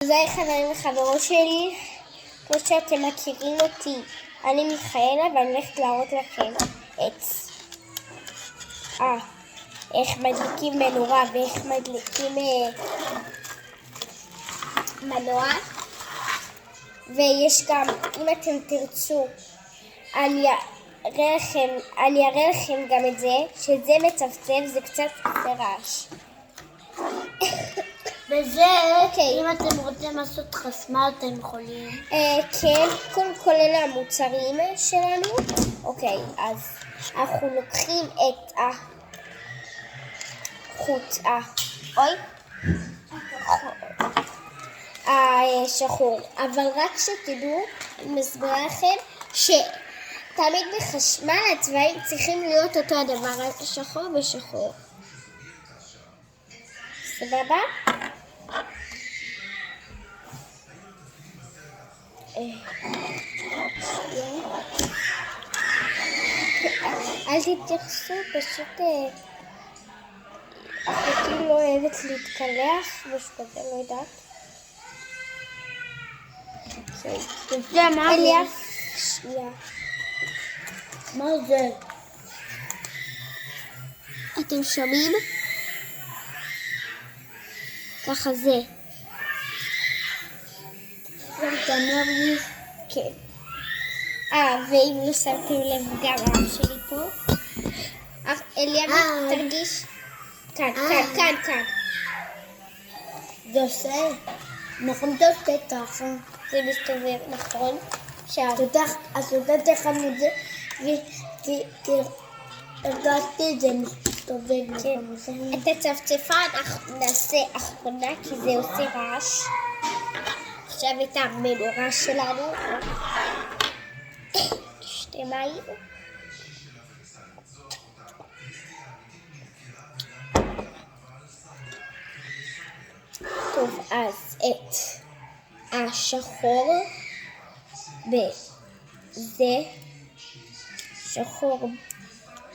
אז היי חברים וחברות שלי, כמו שאתם מכירים אותי, אני מיכאלה ואני הולכת להראות לכם איך מדליקים מנורה ואיך מדליקים מנוע. ויש גם, אם אתם תרצו, אני אראה לכם גם את זה, שזה מצפצף, זה קצת עושה רעש. וזה, אם אתם רוצים לעשות חשמל, אתם יכולים. כן, כל אלה המוצרים שלנו. אוקיי, אז אנחנו לוקחים את החוט, השחור. אבל רק שתדעו, אני מסבירה לכם שתמיד בחשמל הצבעים צריכים להיות אותו הדבר, שחור ושחור. סבבה? אל תתייחסו, פשוט אחותי לא אוהבת להתקלח, משהו כזה, לא יודעת. זה מה אליאב, שנייה. מה זה? אתם שומעים? ככה זה. גם תמרגיש. כן. ואם לא שמתם לב גם האח שלי פה. אליאב, תרגיש. כאן. זה עושה, נכון, זה עושה ככה. זה מסתובב, נכון? אז יודעת איך אני את זה, הרגשתי את זה מסתובב. את הצפצפה אנחנו נעשה אחרונה כי זה עושה רעש. עכשיו את המנורה שלנו. שתי מים. טוב, אז את השחור בזה, שחור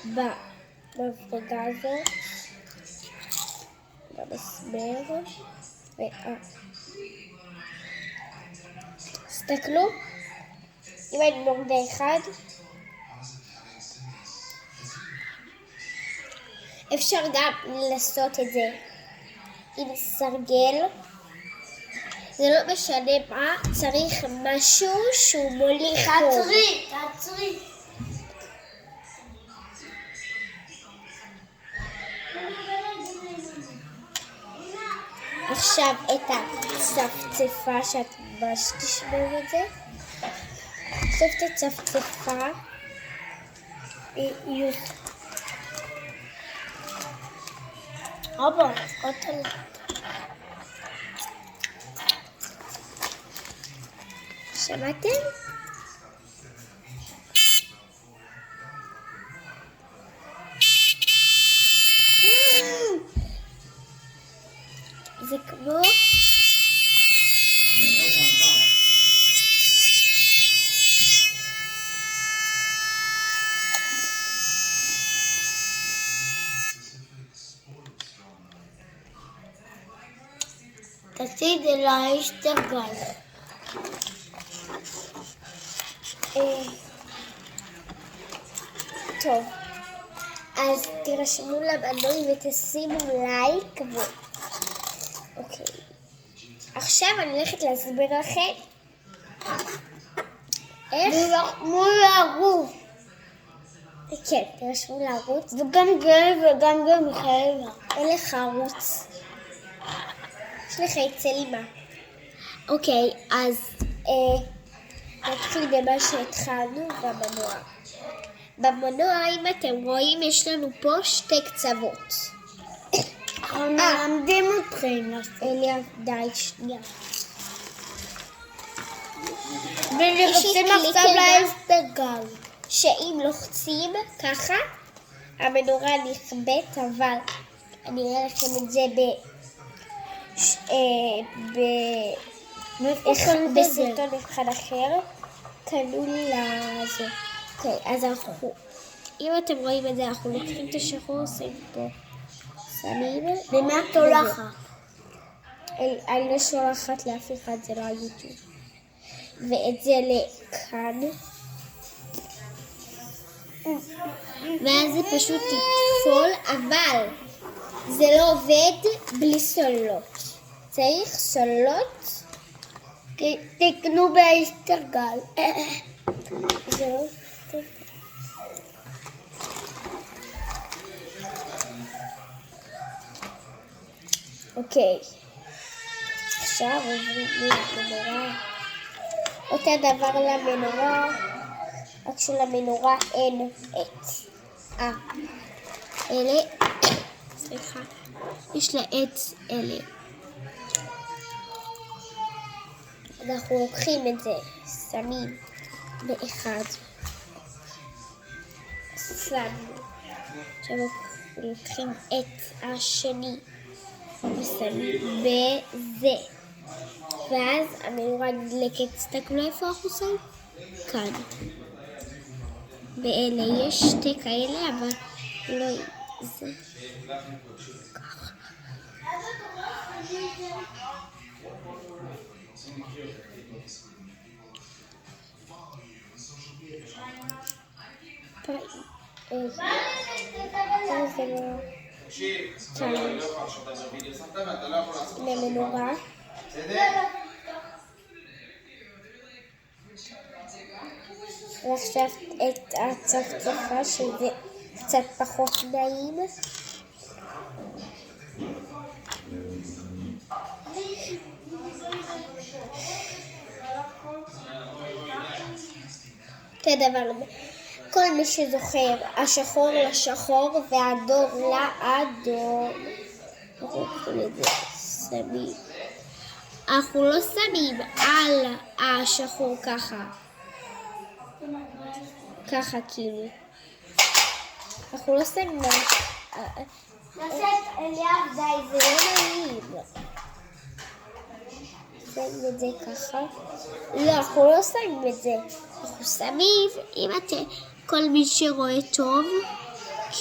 במפרדה הזאת, במסמר, תסתכלו, אם אני מורדה אחד, אפשר גם לעשות את זה עם סרגל, זה לא משנה מה, צריך משהו שהוא מוליך פה. תעצרי. עכשיו את הצפצפה שאת ממש תשמעו את זה. עכשיו את הצפצפה. אבא, שמעתם? זה כמו תעשי את זה לאשתר גז. טוב, אז תירשמו למנוי ותשימו לייק אוקיי. עכשיו אני הולכת להסביר לכם איך מול הערוץ. כן, תירשמו לערוץ. וגם גל וגם מיכאלה. אין לך ערוץ. יש לך אצל אמא. אוקיי, אז נתחיל במה שהתחלנו במנוע. במנוע, אם אתם רואים, יש לנו פה שתי קצוות. אנחנו מלמדים אתכם. אליאב, די, שנייה. ונרצים עכשיו לאשתר גז. שאם לוחצים ככה, המנורה נכבית, אבל אני אראה לכם את זה בסרטון אחד אחר. קנו לזה. אוקיי, אז אם אתם רואים את זה, אנחנו לוקחים את השחור, עושים פה, שמים. ומה תולחת? אני לא שולחת לאף אחד, זה לא היוטיוב. ואת זה לכאן. ואז זה פשוט יטפול, אבל זה לא עובד בלי סוללות. צריך סוללות. תקנו באיסטרגל. זהו. אוקיי. עכשיו עוברים למנורה. אותו דבר למנורה, רק שלמנורה אין עץ. אלה, סליחה, יש לה עץ אלה. אנחנו לוקחים את זה, שמים באחד. שמנו. עכשיו לוקחים את השני ושמים בזה. ואז המנורה נדלקת. תסתכלו איפה אנחנו שמים? כאן. באלה יש שתי כאלה, אבל לא זה. ככה. למנורה. ועכשיו את הצפצפה שזה קצת פחות נעים. כדבר, כל מי שזוכר, השחור לשחור והאדום לאדום. שמים. אנחנו לא שמים על השחור ככה. ככה כאילו. אנחנו לא שמים על... נעשה את אליאב די, זה לא נעים. שמים את זה ככה. לא, אנחנו לא שמים את זה. אנחנו שמים, אם אתם, כל מי שרואה טוב,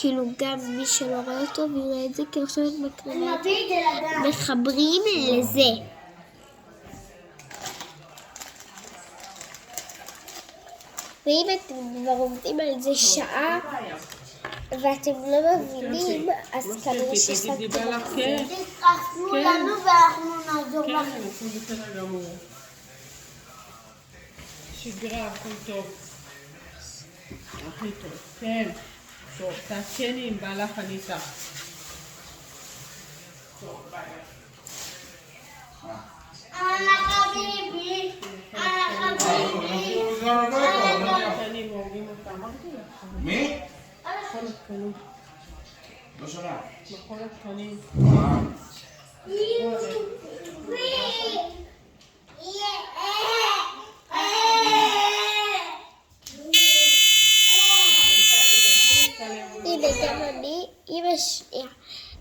כאילו גם מי שלא רואה טוב יראה את זה, כי עכשיו את מקרינה. מחברים לזה. ואם אתם כבר עובדים על זה שעה, ואתם לא מבינים, אז כנראה ששמתם את זה. תתרחבו לנו ואנחנו נעזור לכם. כן, אנחנו בסדר גמור. שגרה, הכל טוב. הכי טוב, כן. טוב, תעדכני אם בא לך אני איתך. טוב, ביי. חביבי, חביבי. אני מורגים אותה, אמרתי לך. מי? מכון התקנים. לא שומע. מכון התקנים. הנה,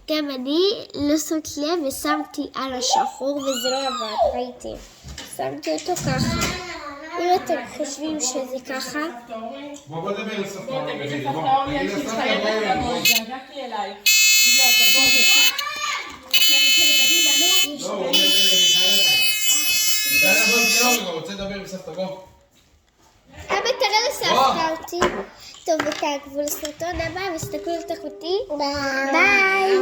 גם אני לא שמת לב ושמתי על השחור וזה לא עבד, ראיתם? שמתי אותו ככה. אם אתם חושבים שזה ככה, בוא נדבר על סבתא אורלי. תגידי סבתא אורלי, אני מתחייבת לבוא, התגעגעתי אלייך. תגידי לה, תבואי. כן, תגיד לה, נו. לא, הוא אומר למיכאלה. מיכאלה בוא נתחיל, הוא רוצה לדבר עם סבתא, בוא. אבא תראה לסבתא אותי. טוב, ותעקבו לסרטון הבא וסתכלו לתחותי. ביי.